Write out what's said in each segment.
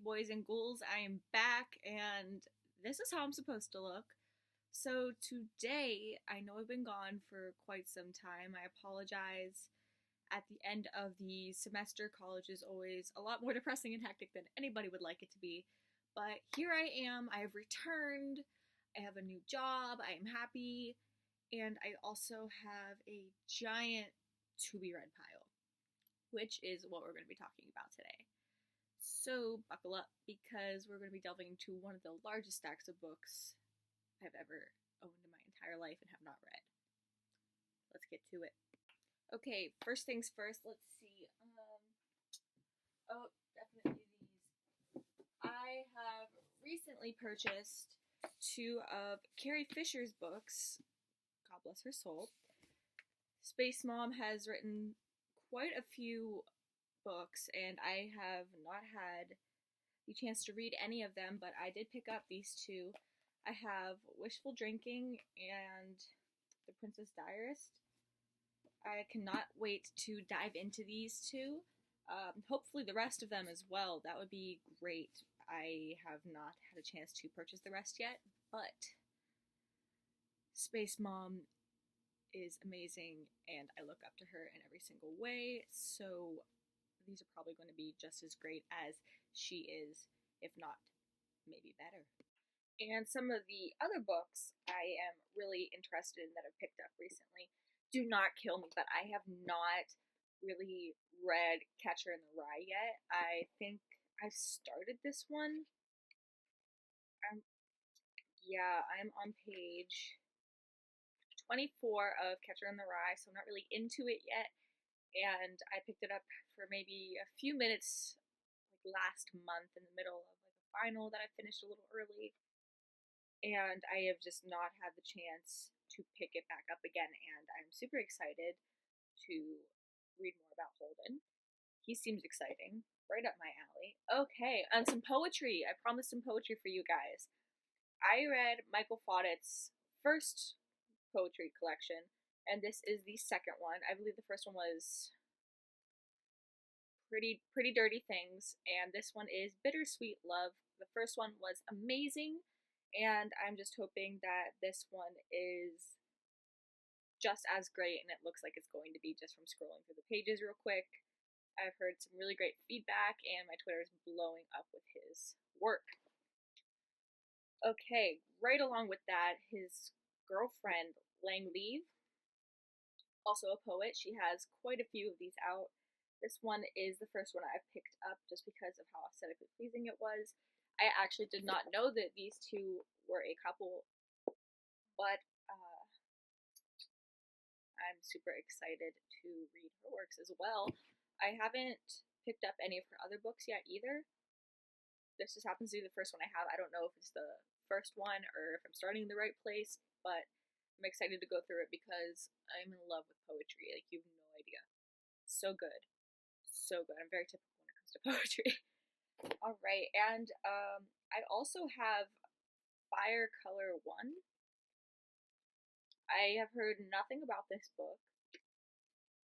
boys and ghouls, I am back, and this is how I'm supposed to look. So, today, I know I've been gone for quite some time. I apologize. At the end of the semester, college is always a lot more depressing and hectic than anybody would like it to be. But here I am, I have returned, I have a new job, I am happy, and I also have a giant to be read pile, which is what we're going to be talking about today. So buckle up because we're going to be delving into one of the largest stacks of books I've ever owned in my entire life and have not read. Let's get to it. Okay, first things first, let's see. Definitely these. I have recently purchased two of Carrie Fisher's books. God bless her soul. Space Mom has written quite a few books, and I have not had the chance to read any of them, but I did pick up these two. I have Wishful Drinking and The Princess Diarist. I cannot wait to dive into these two. Hopefully the rest of them as well. That would be great. I have not had a chance to purchase the rest yet, but Space Mom is amazing, and I look up to her in every single way, so these are probably going to be just as great as she is, if not maybe better. And some of the other books I am really interested in that I've picked up recently. Do not kill me, but I have not really read Catcher in the Rye yet. I think I started this one. I'm on page 24 of Catcher in the Rye, so I'm not really into it yet. And I picked it up for maybe a few minutes like last month in the middle of like a final that I finished a little early. And I have just not had the chance to pick it back up again, and I'm super excited to read more about Holden. He seems exciting, right up my alley. Okay, and some poetry. I promised some poetry for you guys. I read Michael Faudett's first poetry collection, and this is the second one. I believe the first one was Pretty Dirty Things, and this one is Bittersweet Love. The first one was amazing, and I'm just hoping that this one is just as great, and it looks like it's going to be just from scrolling through the pages real quick. I've heard some really great feedback, and my Twitter is blowing up with his work. Okay, right along with that, his girlfriend, Lang Leave, also a poet. She has quite a few of these out. This one is the first one I've picked up just because of how aesthetically pleasing it was. I actually did not know that these two were a couple, but I'm super excited to read her works as well. I haven't picked up any of her other books yet either. This just happens to be the first one I have. I don't know if it's the first one or if I'm starting in the right place, but I'm excited to go through it because I'm in love with poetry. Like, you have no idea. So good. So good. I'm very typical when it comes to poetry. Alright, and I also have Fire Color 1. I have heard nothing about this book.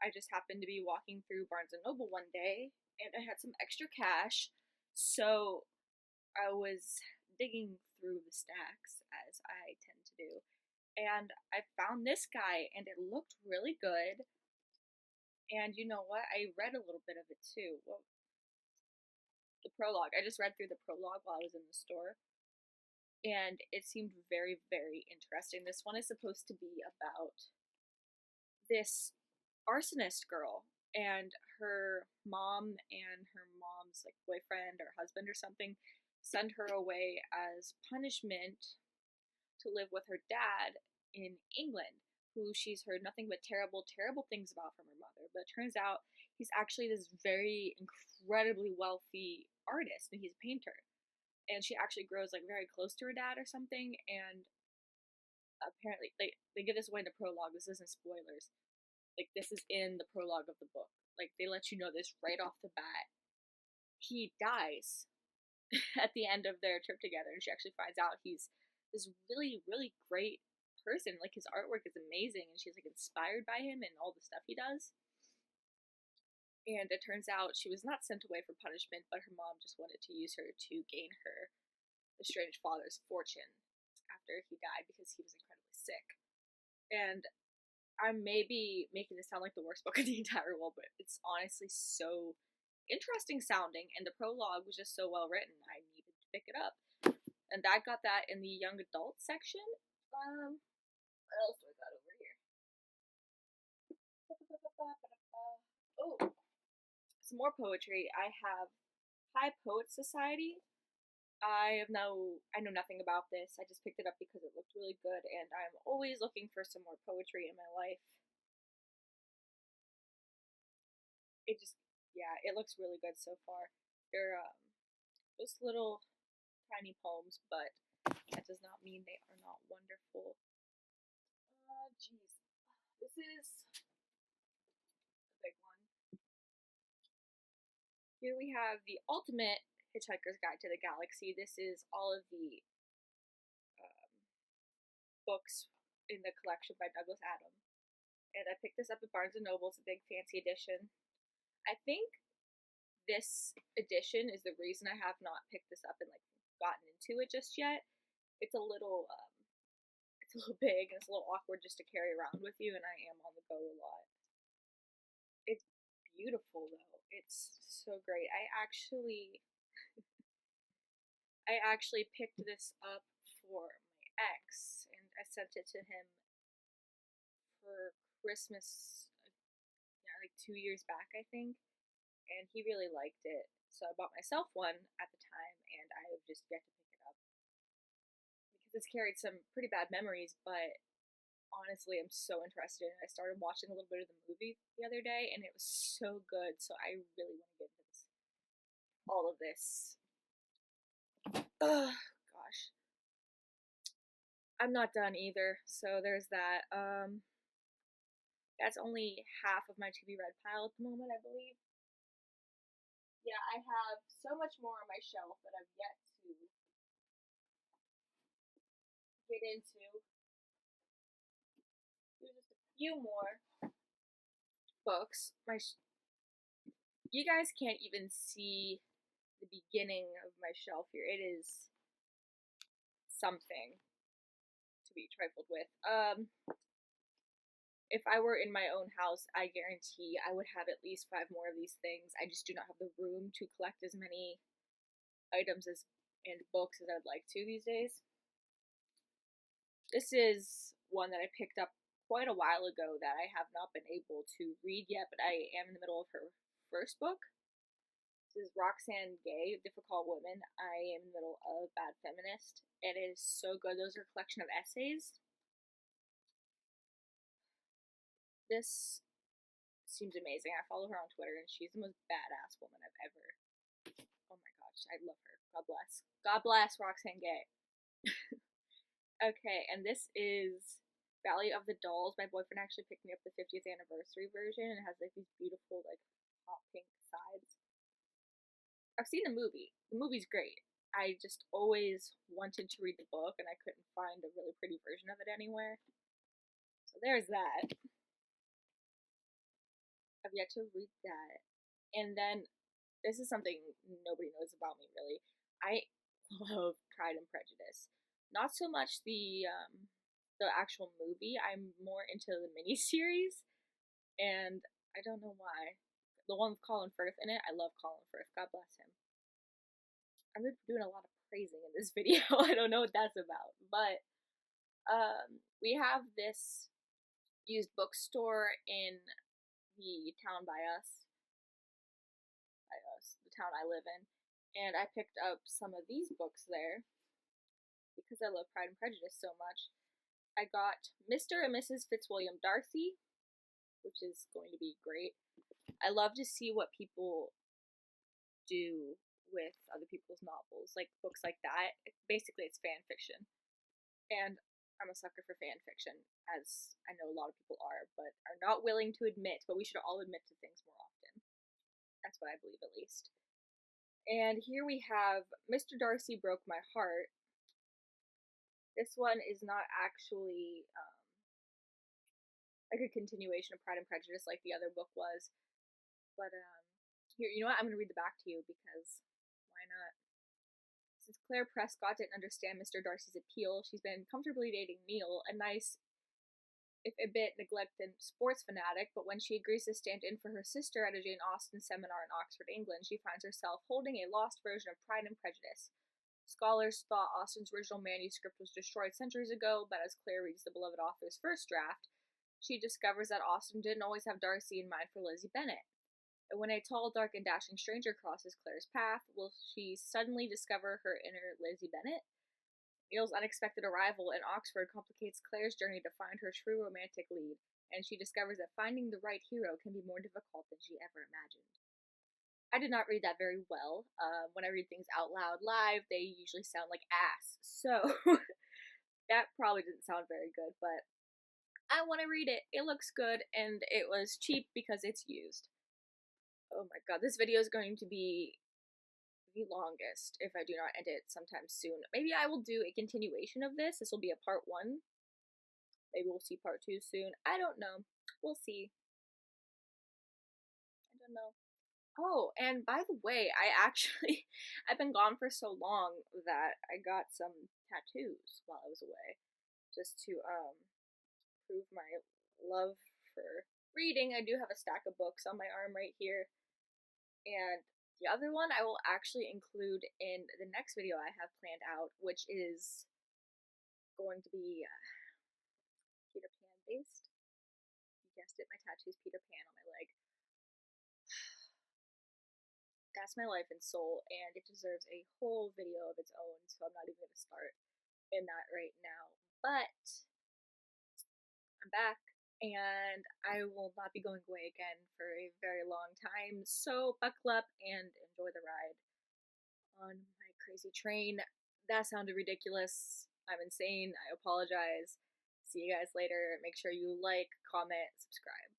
I just happened to be walking through Barnes & Noble one day, and I had some extra cash, so I was digging through the stacks, as I tend to do, and I found this guy, and it looked really good, and you know what? I read a little bit of it too. Well, the prologue. I just read through the prologue while I was in the store, and it seemed very, very interesting. This one is supposed to be about this arsonist girl, and her mom and her mom's like boyfriend or husband or something send her away as punishment to live with her dad in England, who she's heard nothing but terrible, terrible things about from her mother. But it turns out he's actually this very incredibly wealthy artist, and he's a painter. And she actually grows like very close to her dad or something, and apparently they give this away in the prologue. This isn't spoilers. Like, this is in the prologue of the book. Like, they let you know this right off the bat. He dies at the end of their trip together, and she actually finds out he's this really, really great person. Like, his artwork is amazing, and she's like inspired by him and all the stuff he does. And it turns out she was not sent away for punishment, but her mom just wanted to use her to gain her estranged father's fortune after he died because he was incredibly sick. And I may be making this sound like the worst book in the entire world, but it's honestly so interesting sounding, and the prologue was just so well written. I needed to pick it up, and I got that in the young adult section. What else do I got over here? Oh, some more poetry. I have High Poet Society. I know nothing about this. I just picked it up because it looked really good, and I'm always looking for some more poetry in my life. It just, yeah, it looks really good so far. They're just little tiny poems, but that does not mean they are not wonderful. Jeez, this is a big one. Here we have the ultimate Hitchhiker's Guide to the Galaxy. This is all of the books in the collection by Douglas Adams. And I picked this up at Barnes & Noble. It's a big fancy edition. I think this edition is the reason I have not picked this up and like gotten into it just yet. It's a little big and it's a little awkward just to carry around with you, and I am on the go a lot. It's beautiful though. It's so great. I actually picked this up for my ex, and I sent it to him for Christmas, like 2 years back, I think, and he really liked it. So I bought myself one at the time, and I have just yet to pick it up because it's carried some pretty bad memories. But honestly, I'm so interested. I started watching a little bit of the movie the other day, and it was so good. So I really want to get into all of this. Ugh, gosh. I'm not done either, so there's that. That's only half of my to be read pile at the moment, I believe. Yeah, I have so much more on my shelf that I've yet to get into. There's just a few more books. You guys can't even see the beginning of my shelf here. It is something to be trifled with. If I were in my own house, I guarantee I would have at least 5 more of these things. I just do not have the room to collect as many items and books as I'd like to these days. This is one that I picked up quite a while ago that I have not been able to read yet, but I am in the middle of her first book. This is Roxane Gay, Difficult Women. I am in the middle of Bad Feminist. It is so good. Those are a collection of essays. This seems amazing. I follow her on Twitter, and she's the most badass woman I've ever. Oh my gosh, I love her. God bless. God bless Roxane Gay. Okay, and this is Valley of the Dolls. My boyfriend actually picked me up the 50th anniversary version, and it has like these beautiful like hot pink sides. I've seen the movie. The movie's great. I just always wanted to read the book, and I couldn't find a really pretty version of it anywhere. So there's that. I've yet to read that. And then, this is something nobody knows about me, really. I love Pride and Prejudice. Not so much the actual movie. I'm more into the miniseries, and I don't know why. The one with Colin Firth in it, I love Colin Firth. God bless him. I'm doing a lot of praising in this video. I don't know what that's about, but we have this used bookstore in the town by us, the town I live in, and I picked up some of these books there because I love Pride and Prejudice so much. I got Mr. and Mrs. Fitzwilliam Darcy, which is going to be great. I love to see what people do with other people's novels, like books like that. Basically, it's fan fiction, and I'm a sucker for fan fiction, as I know a lot of people are, but are not willing to admit, but we should all admit to things more often. That's what I believe, at least. And here we have Mr. Darcy Broke My Heart. This one is not actually like a continuation of Pride and Prejudice like the other book was. But here, you know what? I'm gonna read the back to you because why not? Since Claire Prescott didn't understand Mr. Darcy's appeal, she's been comfortably dating Neil, a nice, if a bit neglected sports fanatic, but when she agrees to stand in for her sister at a Jane Austen seminar in Oxford, England, she finds herself holding a lost version of Pride and Prejudice. Scholars thought Austen's original manuscript was destroyed centuries ago, but as Claire reads the beloved author's first draft, she discovers that Austen didn't always have Darcy in mind for Lizzie Bennet. And when a tall, dark, and dashing stranger crosses Claire's path, will she suddenly discover her inner Lizzie Bennet? Neil's unexpected arrival in Oxford complicates Claire's journey to find her true romantic lead, and she discovers that finding the right hero can be more difficult than she ever imagined. I did not read that very well. When I read things out loud live, they usually sound like ass. So that probably didn't sound very good, but I want to read it. It looks good, and it was cheap because it's used. Oh my god, this video is going to be the longest if I do not end it sometime soon. Maybe I will do a continuation of this. This will be a part 1. Maybe we'll see part 2 soon. I don't know. We'll see. I don't know. Oh, and by the way, I've been gone for so long that I got some tattoos while I was away. Just to, prove my love for reading. I do have a stack of books on my arm right here. And the other one I will actually include in the next video I have planned out, which is going to be Peter Pan based. You guessed it, my tattoo is Peter Pan on my leg. That's my life and soul, and it deserves a whole video of its own, so I'm not even going to start in that right now. But I'm back, and I will not be going away again for a very long time, so buckle up and enjoy the ride on my crazy train. That sounded ridiculous. I'm insane. I apologize. See you guys later. Make sure you like, comment, subscribe.